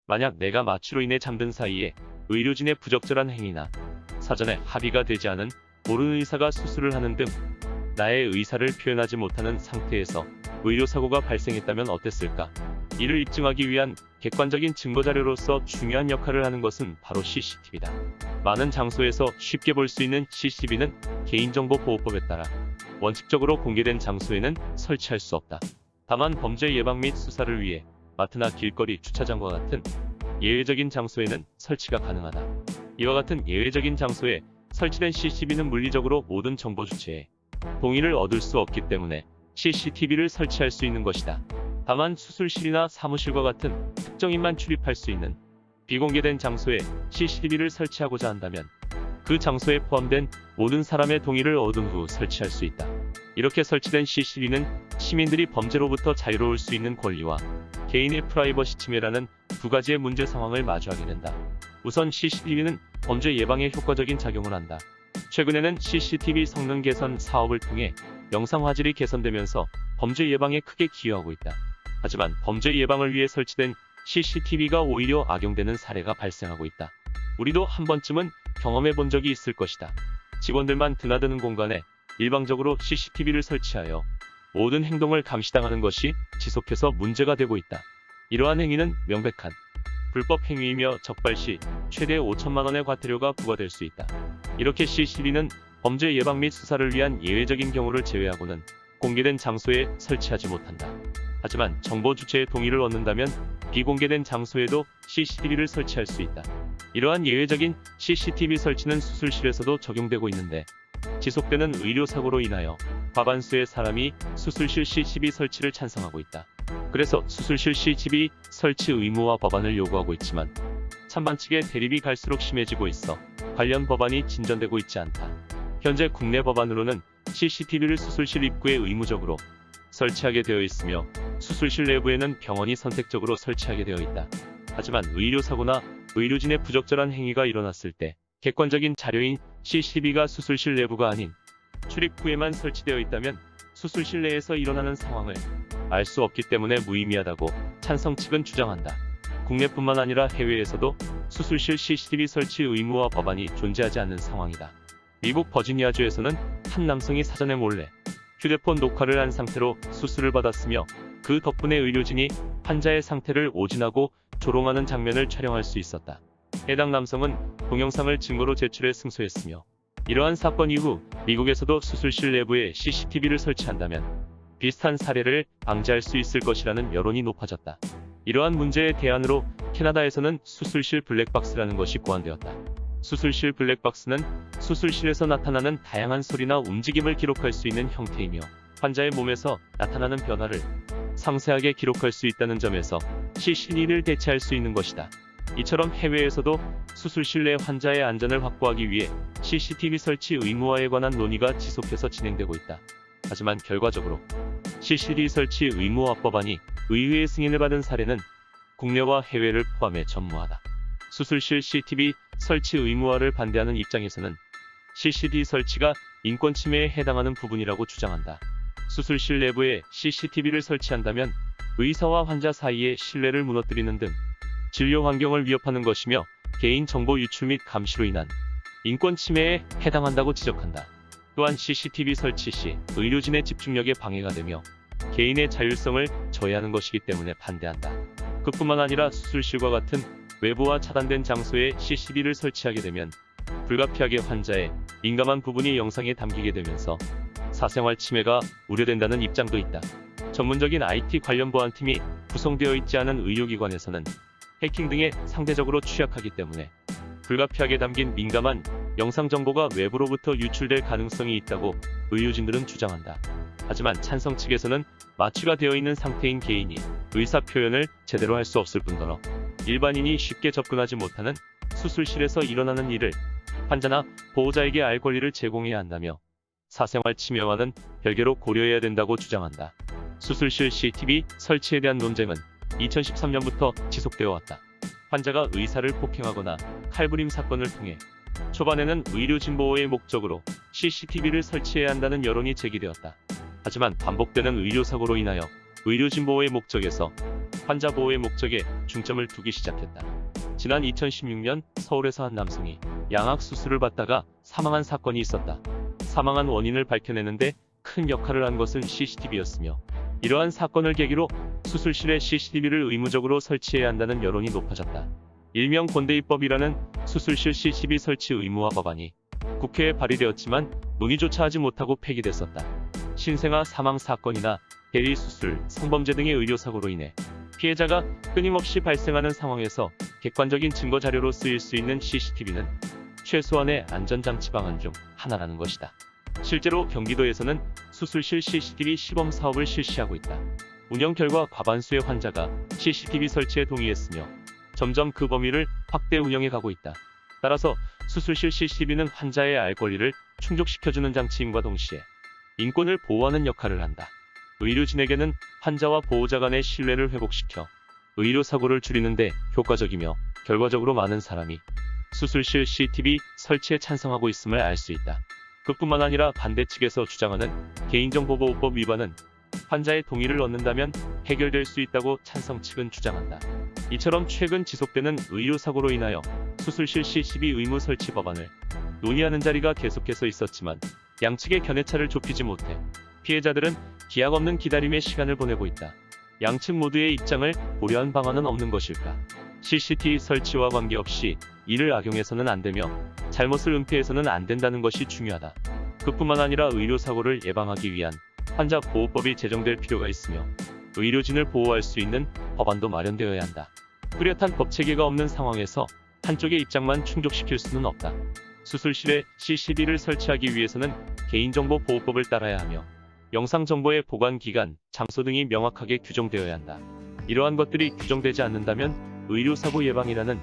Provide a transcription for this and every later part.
만약 내가 마취로 인해 잠든 사이에 의료진의 부적절한 행위나 사전에 합의가 되지 않은 모르는 의사가 수술을 하는 등 나의 의사를 표현하지 못하는 상태에서 의료사고가 발생했다면 어땠을까? 이를 입증하기 위한 객관적인 증거자료로서 중요한 역할을 하는 것은 바로 CCTV다. 많은 장소에서 쉽게 볼 수 있는 CCTV는 개인정보보호법에 따라 원칙적으로 공개된 장소에는 설치할 수 없다. 다만 범죄 예방 및 수사를 위해 마트나 길거리 주차장과 같은 예외적인 장소에는 설치가 가능하다. 이와 같은 예외적인 장소에 설치된 CCTV는 물리적으로 모든 정보 주체의 동의를 얻을 수 없기 때문에 CCTV를 설치할 수 있는 것이다. 다만 수술실이나 사무실과 같은 특정인만 출입할 수 있는 비공개된 장소에 CCTV를 설치하고자 한다면 그 장소에 포함된 모든 사람의 동의를 얻은 후 설치할 수 있다. 이렇게 설치된 CCTV는 시민들이 범죄로부터 자유로울 수 있는 권리와 개인의 프라이버시 침해라는 두 가지의 문제 상황을 마주하게 된다. 우선 CCTV는 범죄 예방에 효과적인 작용을 한다. 최근에는 CCTV 성능 개선 사업을 통해 영상 화질이 개선되면서 범죄 예방에 크게 기여하고 있다. 하지만 범죄 예방을 위해 설치된 CCTV가 오히려 악용되는 사례가 발생하고 있다. 우리도 한 번쯤은 경험해 본 적이 있을 것이다. 직원들만 드나드는 공간에 일방적으로 CCTV를 설치하여 모든 행동을 감시당하는 것이 지속해서 문제가 되고 있다. 이러한 행위는 명백한 불법 행위이며 적발 시 최대 5천만 원의 과태료가 부과될 수 있다. 이렇게 CCTV는 범죄 예방 및 수사를 위한 예외적인 경우를 제외하고는 공개된 장소에 설치하지 못한다. 하지만 정보 주체의 동의를 얻는다면 비공개된 장소에도 CCTV를 설치할 수 있다. 이러한 예외적인 CCTV 설치는 수술실에서도 적용되고 있는데 지속되는 의료사고로 인하여 과반수의 사람이 수술실 CCTV 설치를 찬성하고 있다. 그래서 수술실 CCTV 설치 의무화 법안을 요구하고 있지만 찬반 측의 대립이 갈수록 심해지고 있어 관련 법안이 진전되고 있지 않다. 현재 국내 법안으로는 CCTV를 수술실 입구에 의무적으로 설치하게 되어 있으며 수술실 내부에는 병원이 선택적으로 설치하게 되어 있다. 하지만 의료사고나 의료진의 부적절한 행위가 일어났을 때 객관적인 자료인 CCTV가 수술실 내부가 아닌 출입 후에만 설치되어 있다면 수술실 내에서 일어나는 상황을 알 수 없기 때문에 무의미하다고 찬성 측은 주장한다. 국내뿐만 아니라 해외에서도 수술실 CCTV 설치 의무화 법안이 존재하지 않는 상황이다. 미국 버지니아주에서는 한 남성이 사전에 몰래 휴대폰 녹화를 한 상태로 수술을 받았으며 그 덕분에 의료진이 환자의 상태를 오진하고 조롱하는 장면을 촬영할 수 있었다. 해당 남성은 동영상을 증거로 제출해 승소했으며 이러한 사건 이후 미국에서도 수술실 내부에 CCTV를 설치한다면 비슷한 사례를 방지할 수 있을 것이라는 여론이 높아졌다. 이러한 문제의 대안으로 캐나다에서는 수술실 블랙박스라는 것이 고안되었다. 수술실 블랙박스는 수술실에서 나타나는 다양한 소리나 움직임을 기록할 수 있는 형태이며 환자의 몸에서 나타나는 변화를 상세하게 기록할 수 있다는 점에서 CCTV를 대체할 수 있는 것이다. 이처럼 해외에서도 수술실 내 환자의 안전을 확보하기 위해 CCTV 설치 의무화에 관한 논의가 지속해서 진행되고 있다. 하지만 결과적으로 CCTV 설치 의무화 법안이 의회의 승인을 받은 사례는 국내와 해외를 포함해 전무하다. 수술실 CCTV 설치 의무화를 반대하는 입장에서는 CCTV 설치가 인권 침해에 해당하는 부분이라고 주장한다. 수술실 내부에 CCTV를 설치한다면 의사와 환자 사이의 신뢰를 무너뜨리는 등 진료 환경을 위협하는 것이며 개인 정보 유출 및 감시로 인한 인권 침해에 해당한다고 지적한다. 또한 CCTV 설치 시 의료진의 집중력에 방해가 되며 개인의 자율성을 저해하는 것이기 때문에 반대한다. 그뿐만 아니라 수술실과 같은 외부와 차단된 장소에 CCTV를 설치하게 되면 불가피하게 환자의 민감한 부분이 영상에 담기게 되면서 사생활 침해가 우려된다는 입장도 있다. 전문적인 IT 관련 보안팀이 구성되어 있지 않은 의료기관에서는 해킹 등에 상대적으로 취약하기 때문에 불가피하게 담긴 민감한 영상 정보가 외부로부터 유출될 가능성이 있다고 의료진들은 주장한다. 하지만 찬성 측에서는 마취가 되어 있는 상태인 개인이 의사 표현을 제대로 할 수 없을 뿐더러 일반인이 쉽게 접근하지 못하는 수술실에서 일어나는 일을 환자나 보호자에게 알 권리를 제공해야 한다며 사생활 침해와는 별개로 고려해야 된다고 주장한다. 수술실 CCTV 설치에 대한 논쟁은 2013년부터 지속되어 왔다. 환자가 의사를 폭행하거나 칼부림 사건을 통해 초반에는 의료진 보호의 목적으로 CCTV를 설치해야 한다는 여론이 제기되었다. 하지만 반복되는 의료사고로 인하여 의료진 보호의 목적에서 환자 보호의 목적에 중점을 두기 시작했다. 지난 2016년 서울에서 한 남성이 양악 수술을 받다가 사망한 사건이 있었다. 사망한 원인을 밝혀내는데 큰 역할을 한 것은 CCTV였으며, 이러한 사건을 계기로 수술실에 CCTV를 의무적으로 설치해야 한다는 여론이 높아졌다. 일명 권대입법이라는 수술실 CCTV 설치 의무화 법안이 국회에 발의되었지만 논의조차 하지 못하고 폐기됐었다. 신생아 사망 사건이나 대리 수술, 성범죄 등의 의료사고로 인해 피해자가 끊임없이 발생하는 상황에서 객관적인 증거 자료로 쓰일 수 있는 CCTV는 최소한의 안전장치 방안 중 하나라는 것이다. 실제로 경기도에서는 수술실 CCTV 시범 사업을 실시하고 있다. 운영 결과 과반수의 환자가 CCTV 설치에 동의했으며 점점 그 범위를 확대 운영해 가고 있다. 따라서 수술실 CCTV는 환자의 알 권리를 충족시켜주는 장치임과 동시에 인권을 보호하는 역할을 한다. 의료진에게는 환자와 보호자 간의 신뢰를 회복시켜 의료사고를 줄이는 데 효과적이며, 결과적으로 많은 사람이 수술실 CCTV 설치에 찬성하고 있음을 알 수 있다. 그뿐만 아니라 반대 측에서 주장하는 개인정보보호법 위반은 환자의 동의를 얻는다면 해결될 수 있다고 찬성 측은 주장한다. 이처럼 최근 지속되는 의료사고로 인하여 수술실 CCTV 의무 설치 법안을 논의하는 자리가 계속해서 있었지만 양측의 견해차를 좁히지 못해 피해자들은 기약 없는 기다림의 시간을 보내고 있다. 양측 모두의 입장을 고려한 방안은 없는 것일까? CCTV 설치와 관계없이 이를 악용해서는 안 되며 잘못을 은폐해서는 안 된다는 것이 중요하다. 그뿐만 아니라 의료사고를 예방하기 위한 환자보호법이 제정될 필요가 있으며, 의료진을 보호할 수 있는 법안도 마련되어야 한다. 뚜렷한 법체계가 없는 상황에서 한쪽의 입장만 충족시킬 수는 없다. 수술실에 CCTV를 설치하기 위해서는 개인정보보호법을 따라야 하며, 영상정보의 보관 기간, 장소 등이 명확하게 규정되어야 한다. 이러한 것들이 규정되지 않는다면 의료사고 예방이라는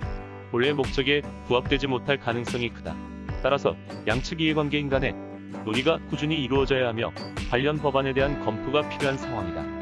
본래 목적에 부합되지 못할 가능성이 크다. 따라서 양측 이해관계인 간의 논의가 꾸준히 이루어져야 하며 관련 법안에 대한 검토가 필요한 상황이다.